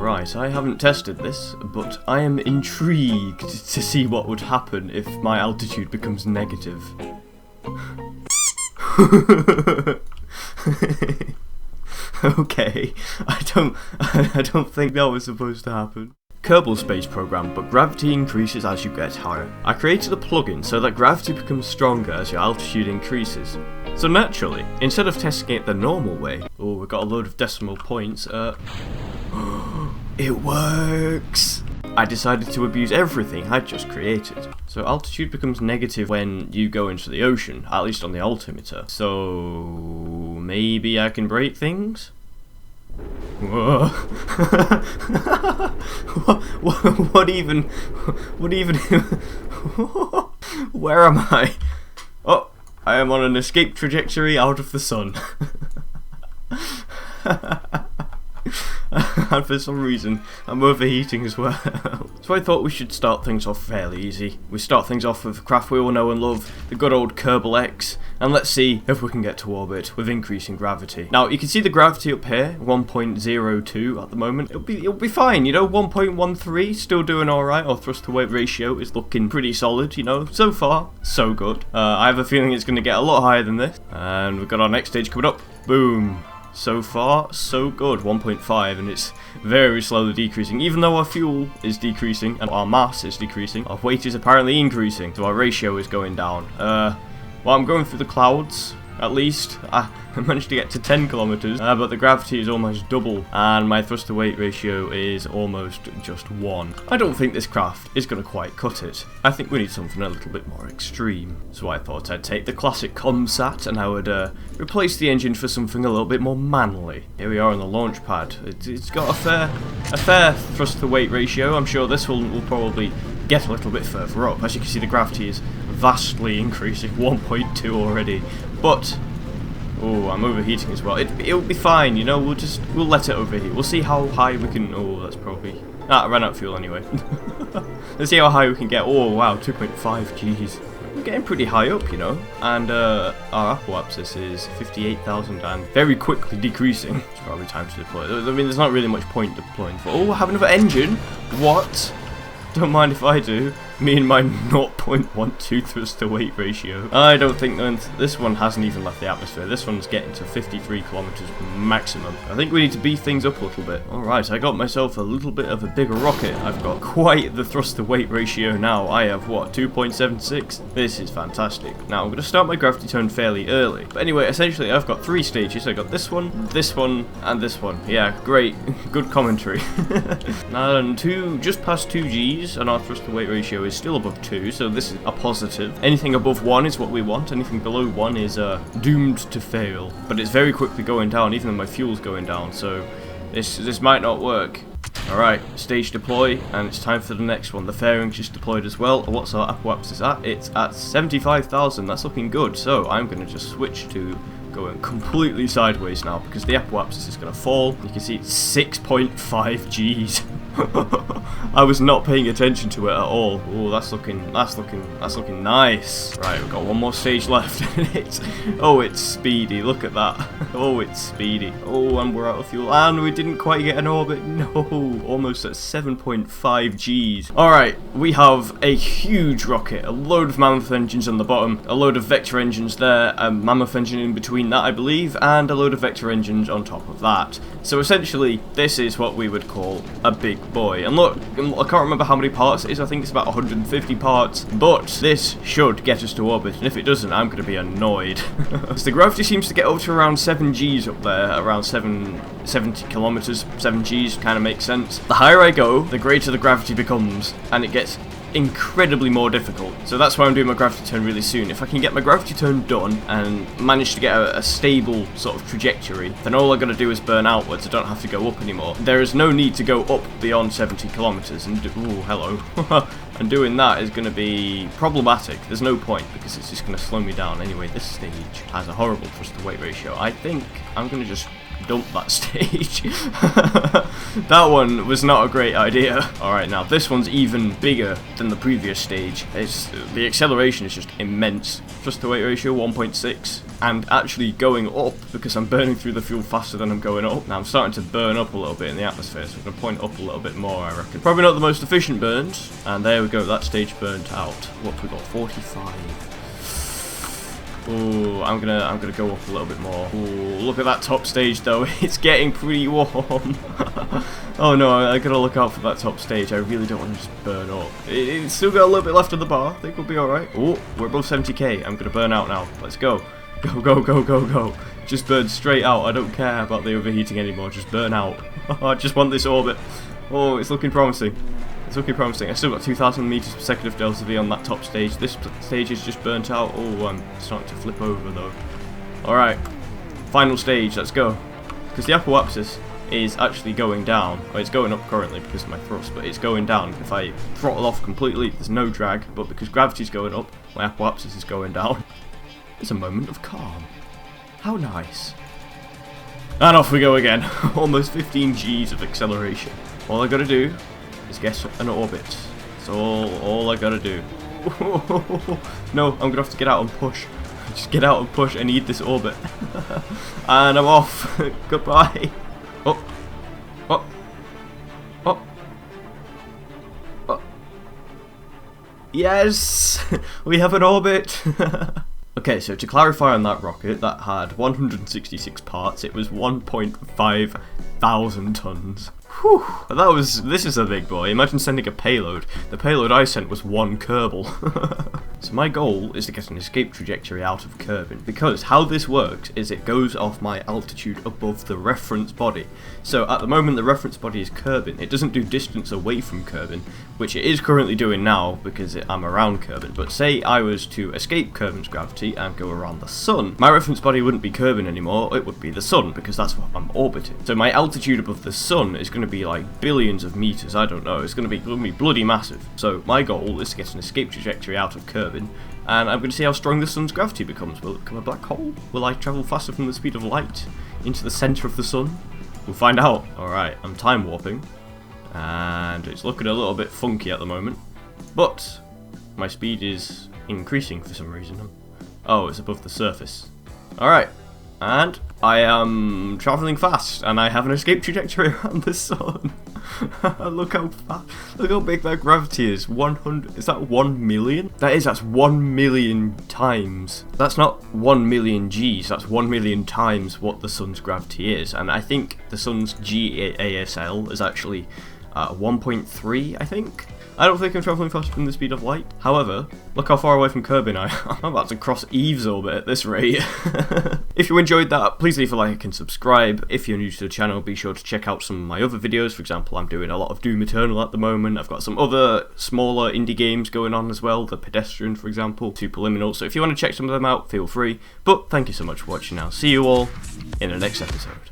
Alright, I haven't tested this, but I am intrigued to see what would happen if my altitude becomes negative. Okay, I don't think that was supposed to happen. Kerbal Space Program, but gravity increases as you get higher. I created a plugin so that gravity becomes stronger as your altitude increases. So naturally, instead of testing it the normal way, oh, we've got a load of decimal points, it works! I decided to abuse everything I'd just created. So altitude becomes negative when you go into the ocean, at least on the altimeter. So maybe I can break things? Whoa. What even? Where am I? Oh, I am on an escape trajectory out of the sun. And for some reason, I'm overheating as well. So I thought we should start things off fairly easy. We start things off with a craft we all know and love, the good old Kerbal X, and let's see if we can get to orbit with increasing gravity. Now, you can see the gravity up here, 1.02 at the moment. It'll be fine, you know, 1.13, still doing alright. Our thrust to weight ratio is looking pretty solid, you know, so far, so good. I have a feeling it's going to get a lot higher than this, and we've got our next stage coming up. Boom. So far, so good, 1.5, and it's very slowly decreasing. Even though our fuel is decreasing and our mass is decreasing, our weight is apparently increasing, so our ratio is going down. Well, I'm going through the clouds, at least. I managed to get to 10 kilometers, but the gravity is almost double, and my thrust to weight ratio is almost just 1. I don't think this craft is going to quite cut it. I think we need something a little bit more extreme. So I thought I'd take the classic ComSat and I would replace the engine for something a little bit more manly. Here we are on the launch pad. It's got a fair thrust to weight ratio. I'm sure this will probably get a little bit further up. As you can see, the gravity is vastly increasing, 1.2 already. But oh, I'm overheating as well. It'll be fine, you know. We'll let it overheat. We'll see how high we can. Oh, that's probably. I ran out of fuel anyway. Let's see how high we can get. Oh wow, 2.5. Jeez, we're getting pretty high up, you know. And our apoapsis is 58,000 and very quickly decreasing. It's probably time to deploy. I mean, there's not really much point deploying for. Oh, I have another engine. What? Don't mind if I do. Me and my 0.12 thrust to weight ratio. I don't think this one hasn't even left the atmosphere. This one's getting to 53 kilometers maximum. I think we need to beef things up a little bit. Alright, I got myself a little bit of a bigger rocket. I've got quite the thrust to weight ratio now. I have, what, 2.76? This is fantastic. Now, I'm going to start my gravity turn fairly early. But anyway, essentially, I've got 3 stages. I got this one, and this one. Yeah, great. Good commentary. Now, just past 2 Gs, and our thrust to weight ratio is still above 2, so this is a positive. Anything above 1 is what we want. Anything below 1 is doomed to fail. But it's very quickly going down, even though my fuel's going down, so this might not work. Alright, stage deploy, and it's time for the next one. The fairing's just deployed as well. What's our apoapsis at? It's at 75,000. That's looking good, so I'm going to just switch to going completely sideways now, because the apoapsis is going to fall. You can see it's 6.5 Gs. I was not paying attention to it at all. Oh, that's looking nice. Right, we've got one more stage left. It's speedy. Look at that. Oh, it's speedy. Oh, and we're out of fuel, and we didn't quite get an orbit. No, almost at 7.5 Gs. All right, we have a huge rocket, a load of mammoth engines on the bottom, a load of vector engines there, a mammoth engine in between that, I believe, and a load of vector engines on top of that. So essentially, this is what we would call a big boy. And look, I can't remember how many parts it is. I think it's about 150 parts, but this should get us to orbit, and if it doesn't, I'm going to be annoyed. So the gravity seems to get up to around 7 Gs up there, around 70 kilometers. 7 Gs kind of makes sense. The higher I go, the greater the gravity becomes, and it gets incredibly more difficult. So that's why I'm doing my gravity turn really soon. If I can get my gravity turn done and manage to get a stable sort of trajectory, then all I gotta do is burn outwards. I don't have to go up anymore. There is no need to go up beyond 70 kilometers and ooh, hello. And doing that is going to be problematic. There's no point, because it's just going to slow me down. Anyway, this stage has a horrible thrust to weight ratio. I think I'm going to just dump that stage. That one was not a great idea. Alright, now this one's even bigger than the previous stage. The acceleration is just immense. thrust to weight ratio 1.6, and actually going up because I'm burning through the fuel faster than I'm going up. Now I'm starting to burn up a little bit in the atmosphere, so I'm going to point up a little bit more, I reckon. Probably not the most efficient burns, and there we go, that stage burnt out. What we got? 45. Ooh, I'm gonna go up a little bit more. Ooh, look at that top stage though. It's getting pretty warm. Oh no, I gotta look out for that top stage. I really don't want to just burn up. It's still got a little bit left of the bar. I think we'll be alright. Oh, we're above 70k. I'm gonna burn out now. Let's go. Go, go, go, go, go. Just burn straight out. I don't care about the overheating anymore. Just burn out. I just want this orbit. Oh, it's looking promising. It's looking promising. I still got 2,000 meters per second of delta V on that top stage. This stage is just burnt out. Oh, I'm starting to flip over though. Alright, final stage, let's go. Because the apoapsis is actually going down. Well, it's going up currently because of my thrust, but it's going down. If I throttle off completely, there's no drag, but because gravity's going up, my apoapsis is going down. It's a moment of calm. How nice. And off we go again. Almost 15 Gs of acceleration. All I gotta do is get an orbit. That's all I gotta do. No, I'm gonna have to get out and push. Just get out and push. I need this orbit. And I'm off. Goodbye. Oh. Oh. Oh. Oh. Yes! We have an orbit! Okay, so to clarify on that rocket, that had 166 parts. It was 1.5 thousand tons. Whew, this is a big boy. Imagine sending a payload. The payload I sent was 1 Kerbal. So my goal is to get an escape trajectory out of Kerbin, because how this works is it goes off my altitude above the reference body. So at the moment the reference body is Kerbin. It doesn't do distance away from Kerbin, which it is currently doing now because I'm around Kerbin. But say I was to escape Kerbin's gravity and go around the sun, my reference body wouldn't be Kerbin anymore, it would be the sun, because that's what I'm orbiting. So my altitude above the sun is going to be like billions of meters, I don't know, it's going to be bloody massive. So my goal is to get an escape trajectory out of Kerbin, and I'm going to see how strong the sun's gravity becomes. Will it become a black hole? Will I travel faster than the speed of light into the centre of the sun? We'll find out. Alright, I'm time warping, and it's looking a little bit funky at the moment, but my speed is increasing for some reason. Oh, it's above the surface. Alright, and I am travelling fast, and I have an escape trajectory around the sun. Look how fast, look how big that gravity is. 100, is that 1 million? That's 1 million times. That's not 1 million Gs, that's 1 million times what the sun's gravity is. And I think the sun's GASL is actually 1.3, I think. I don't think I'm travelling faster than the speed of light. However, look how far away from Kerbin I am. I'm about to cross Eve's orbit at this rate. If you enjoyed that, please leave a like and subscribe. If you're new to the channel, be sure to check out some of my other videos. For example, I'm doing a lot of Doom Eternal at the moment. I've got some other smaller indie games going on as well. The Pedestrian, for example, Superliminal. So if you want to check some of them out, feel free. But thank you so much for watching now. See you all in the next episode.